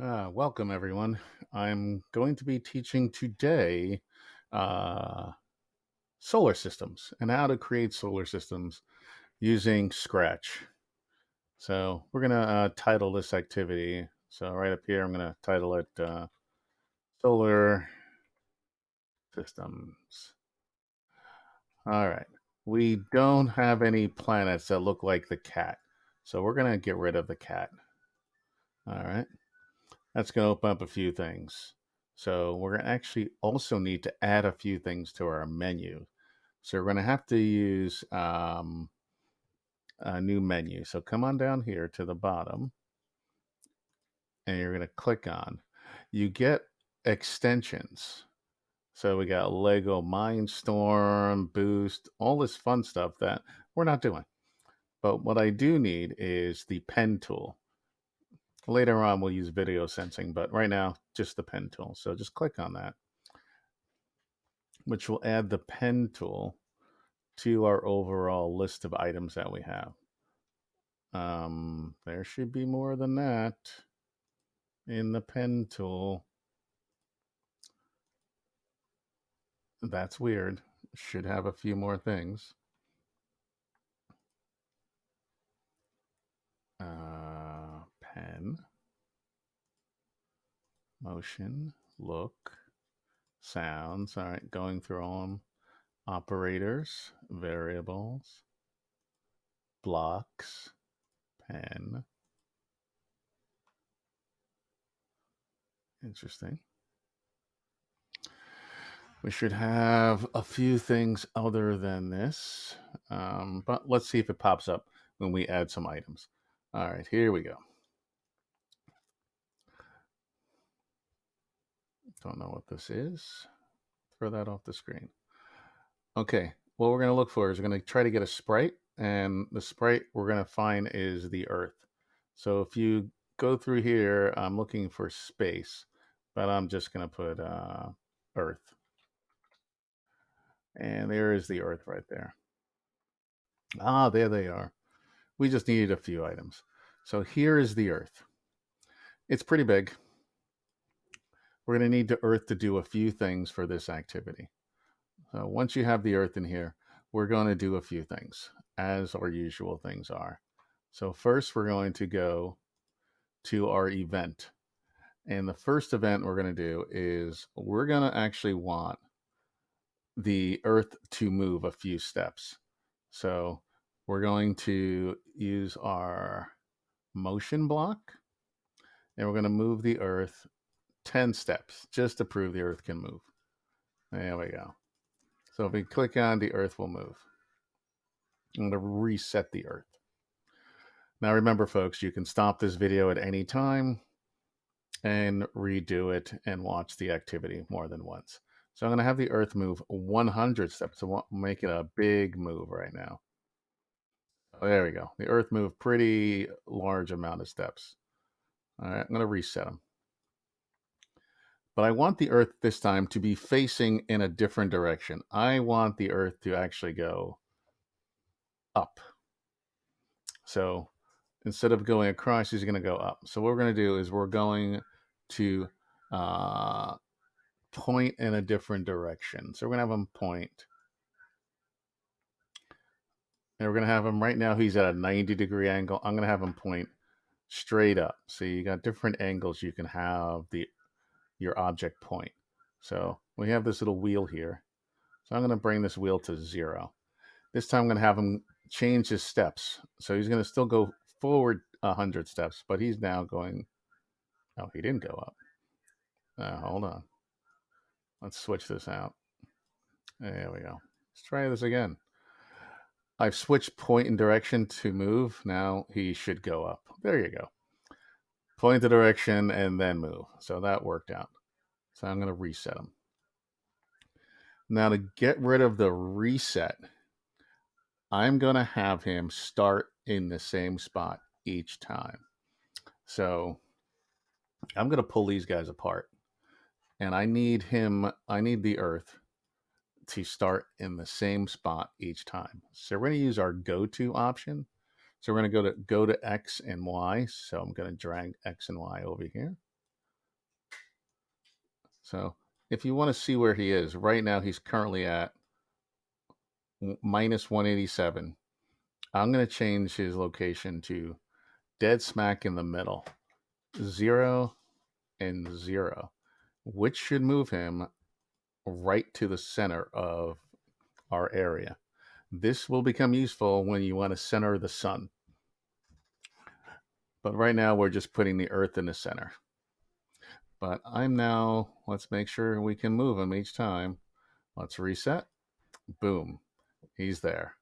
Welcome, everyone. I'm going to be teaching today uh, solar systems and how to create solar systems using Scratch. So we're going to title this activity. So right up here, I'm going to title it Solar Systems. All right. We don't have any planets that look like the cat. So we're going to get rid of the cat. All right. That's going to open up a few things. So we're going to actually also need to add a few things to our menu. So we're going to have to use a new menu. So come on down here to the bottom and you're going to click on. You get extensions. So we got Lego Mindstorm, Boost, all this fun stuff that we're not doing. But what I do need is the pen tool. Later on, we'll use video sensing, but right now, just the pen tool. So just click on that, which will add the pen tool to our overall list of items that we have. There should be more than that in the pen tool. That's weird. Should have a few more things. Pen, motion, look, sounds. All right, going through all them. Operators, variables, blocks, pen. Interesting. We should have a few things other than this, but let's see if it pops up when we add some items. All right, here we go. Don't know what this is. Throw that off the screen. Okay, what we're going to look for is we're going to try to get a sprite, and the sprite we're going to find is the Earth. So if you go through here, I'm looking for space, but I'm just going to put Earth. And there is the Earth right there. Ah, there they are. We just needed a few items. So here is the Earth. It's pretty big. We're going to need the Earth to do a few things for this activity. So once you have the Earth in here, we're going to do a few things, as our usual things are. So first, we're going to go to our event. And the first event we're going to do is we're going to actually want the Earth to move a few steps. So we're going to use our motion block, and we're going to move the Earth 10 steps just to prove the Earth can move. There we go. So if we click on, the Earth will move. I'm going to reset the Earth. Now remember, folks, you can stop this video at any time and redo it and watch the activity more than once. So I'm going to have the Earth move 100 steps. So we'll make it a big move right now. Oh, there we go. The Earth moved pretty large amount of steps. All right, I'm going to reset them. But I want the Earth this time to be facing in a different direction. I want the Earth to actually go up. So instead of going across, he's going to go up. So what we're going to do is we're going to point in a different direction. So we're going to have him point. And we're going to have him right now, he's at a 90-degree angle. I'm going to have him point straight up. So you got different angles you can have your object point. So we have this little wheel here. So I'm going to bring this wheel to 0. This time I'm going to have him change his steps. So he's going to still go forward 100 steps, but he's now going, oh, he didn't go up. Hold on. Let's switch this out. There we go. Let's try this again. I've switched point and direction to move. Now he should go up. There you go. Point the direction and then move. So that worked out. So I'm going to reset him. Now to get rid of the reset, I'm going to have him start in the same spot each time. So I'm going to pull these guys apart. And I need the Earth to start in the same spot each time. So we're going to use our go-to option. So we're going to go to X and Y. So I'm going to drag X and Y over here. So if you want to see where he is, right now he's currently at minus 187. I'm going to change his location to dead smack in the middle, 0 and 0, which should move him right to the center of our area. This will become useful when you want to center the sun. But right now we're just putting the Earth in the center. But I'm now, let's make sure we can move him each time. Let's reset. Boom. He's there.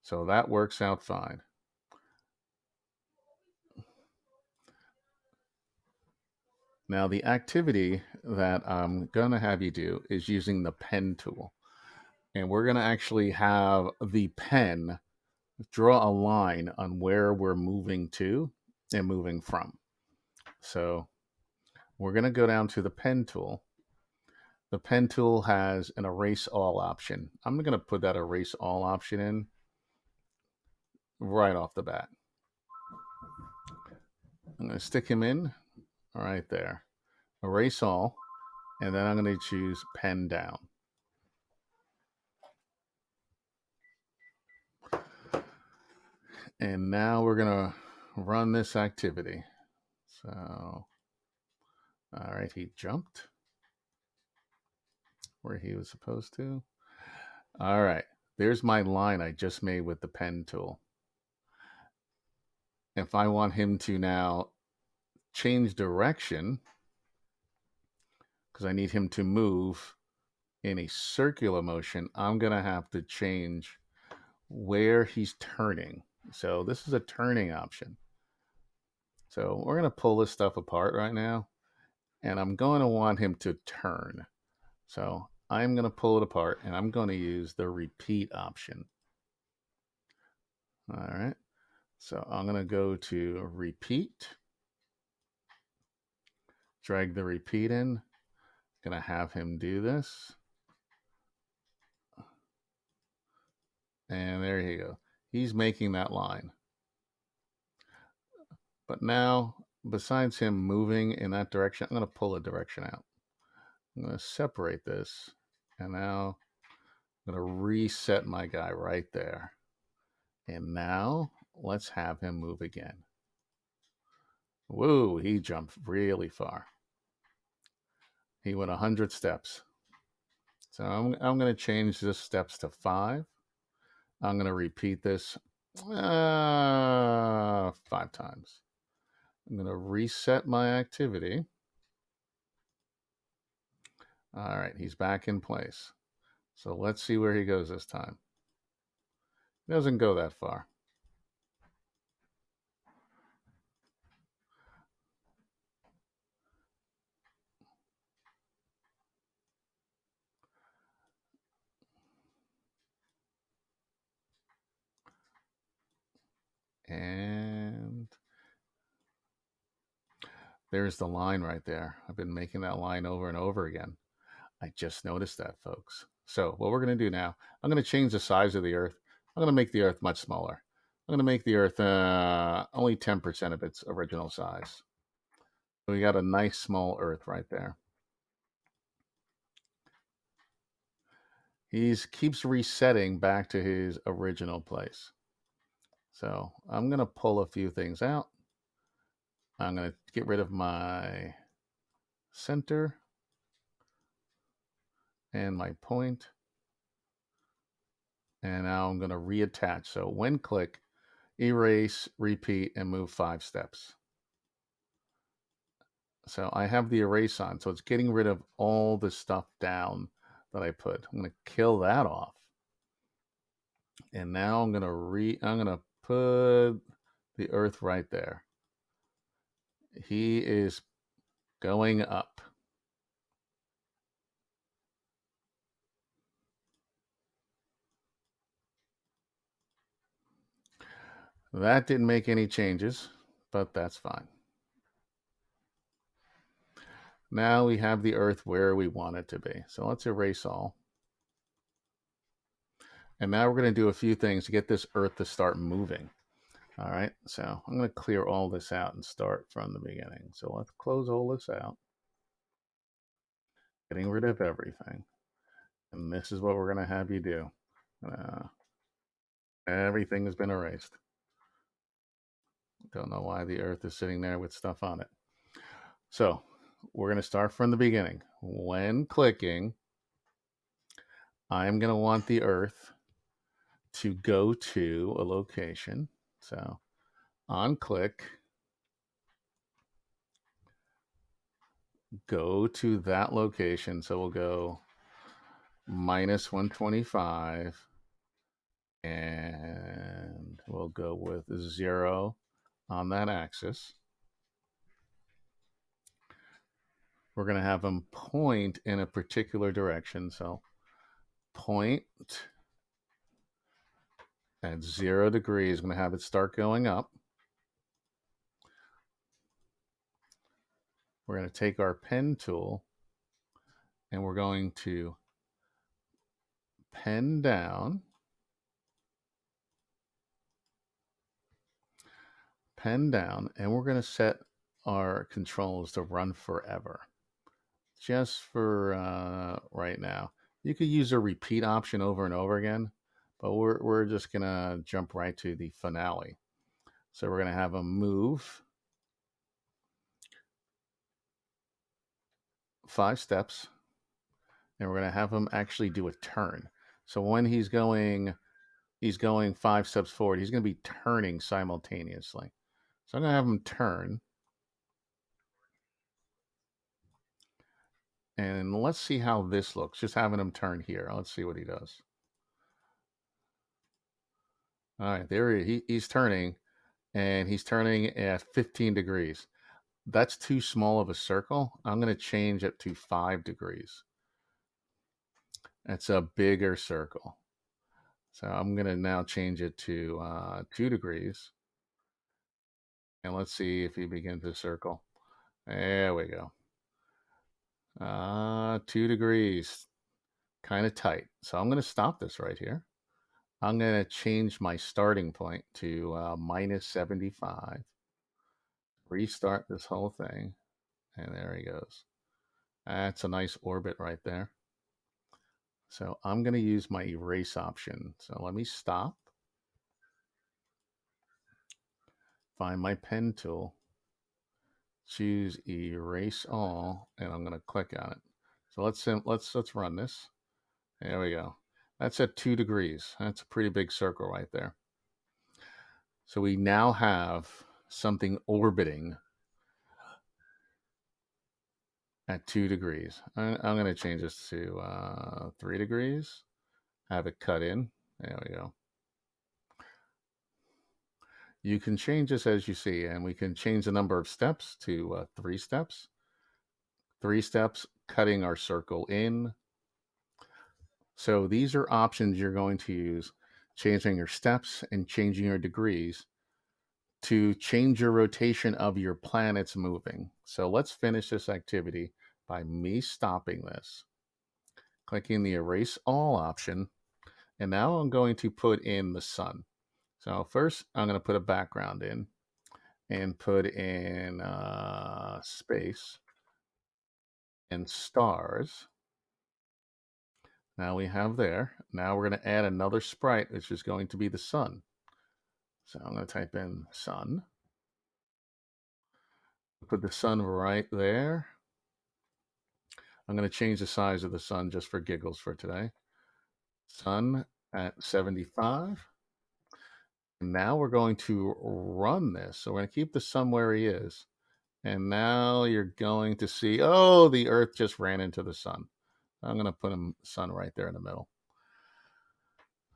So that works out fine. Now the activity that I'm going to have you do is using the pen tool. And we're going to actually have the pen draw a line on where we're moving to and moving from. So we're going to go down to the pen tool. The pen tool has an erase all option. I'm going to put that erase all option in right off the bat. I'm going to stick him in right there. Erase all. And then I'm going to choose pen down. And now we're going to run this activity. So, all right, he jumped where he was supposed to. All right, there's my line I just made with the pen tool. If I want him to now change direction, because I need him to move in a circular motion, I'm going to have to change where he's turning. So this is a turning option. So we're going to pull this stuff apart right now, and I'm going to want him to turn. So I'm going to pull it apart, and I'm going to use the repeat option. All right. So I'm going to go to repeat, drag the repeat in. Going to have him do this. And there you go. He's making that line. But now, besides him moving in that direction, I'm going to pull a direction out. I'm going to separate this. And now I'm going to reset my guy right there. And now let's have him move again. Whoa, he jumped really far. He went 100 steps. So I'm going to change the steps to 5. I'm going to repeat this 5 times. I'm going to reset my activity. All right, he's back in place. So let's see where he goes this time. He doesn't go that far. And there's the line right there. I've been making that line over and over again. I just noticed that, folks. So what we're going to do now, I'm going to change the size of the Earth. I'm going to make the Earth much smaller. I'm going to make the Earth only 10% of its original size. So we got a nice small Earth right there. He keeps resetting back to his original place. So I'm going to pull a few things out. I'm going to get rid of my center and my point. And now I'm going to reattach. So when click, erase, repeat, and move 5 steps. So I have the erase on. So it's getting rid of all the stuff down that I put. I'm going to kill that off. And now I'm going to put the Earth right there. He is going up. That didn't make any changes, but that's fine. Now we have the Earth where we want it to be. So let's erase all. And now we're going to do a few things to get this Earth to start moving. All right, so I'm going to clear all this out and start from the beginning. So let's close all this out. getting rid of everything. And this is what we're going to have you do. Everything has been erased. Don't know why the Earth is sitting there with stuff on it. So we're going to start from the beginning. When clicking, I'm going to want the Earth to go to a location. So on click, go to that location. So we'll go minus 125 and we'll go with 0 on that axis. We're going to have them point in a particular direction. So point at 0 degrees. I'm going to have it start going up. We're going to take our pen tool and we're going to pen down, and we're going to set our controls to run forever. Just for right now. You could use a repeat option over and over again, but we're just going to jump right to the finale. So we're going to have a move 5 steps, and we're going to have him actually do a turn. So when he's going 5 steps forward, he's going to be turning simultaneously. So I'm going to have him turn. And let's see how this looks. Just having him turn here. Let's see what he does. All right, there he's turning, and he's turning at 15 degrees. That's too small of a circle. I'm going to change it to 5 degrees. That's a bigger circle. So I'm going to now change it to 2 degrees. And let's see if he begins to circle. There we go. 2 degrees. Kind of tight. So I'm going to stop this right here. I'm going to change my starting point to minus 75. Restart this whole thing. And there he goes. That's a nice orbit right there. So I'm going to use my erase option. So let me stop. Find my pen tool. Choose erase all, and I'm going to click on it. So let's run this. There we go. That's at 2 degrees. That's a pretty big circle right there. So we now have something orbiting at 2 degrees. I'm going to change this to 3 degrees. Have it cut in. There we go. You can change this as you see, and we can change the number of steps to 3 steps. 3 steps, cutting our circle in. So these are options you're going to use, changing your steps and changing your degrees to change your rotation of your planets moving. So let's finish this activity by me stopping this, clicking the erase all option, and now I'm going to put in the sun. So first I'm going to put a background in and put in space and stars. Now we have there. Now we're going to add another sprite, which is going to be the sun. So I'm going to type in sun. Put the sun right there. I'm going to change the size of the sun just for giggles for today. Sun at 75. And now we're going to run this. So we're going to keep the sun where he is. And now you're going to see, oh, the Earth just ran into the sun. I'm going to put the sun right there in the middle.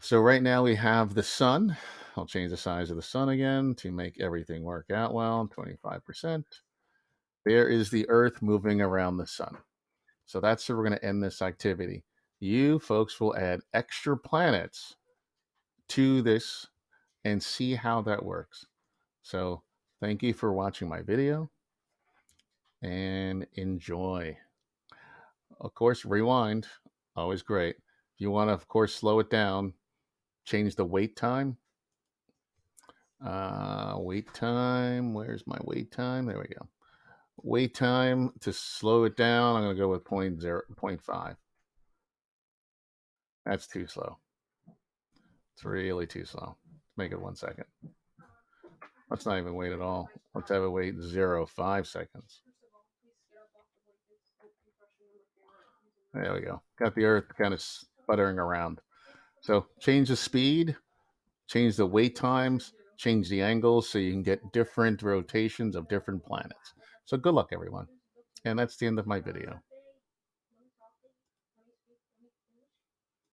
So right now we have the sun. I'll change the size of the sun again to make everything work out well, 25%. There is the Earth moving around the sun. So that's where we're going to end this activity. You folks will add extra planets to this and see how that works. So thank you for watching my video and enjoy. Of course, rewind, always great. If you want to, of course, slow it down, change the wait time. Wait time, where's my wait time? There we go. Wait time to slow it down, I'm going to go with 0.5. That's too slow. It's really too slow. Make it 1 second. Let's not even wait at all. Let's have it wait 0.5 seconds. There we go. Got the Earth kind of sputtering around. So change the speed, change the wait times, change the angles so you can get different rotations of different planets. So good luck, everyone. And that's the end of my video.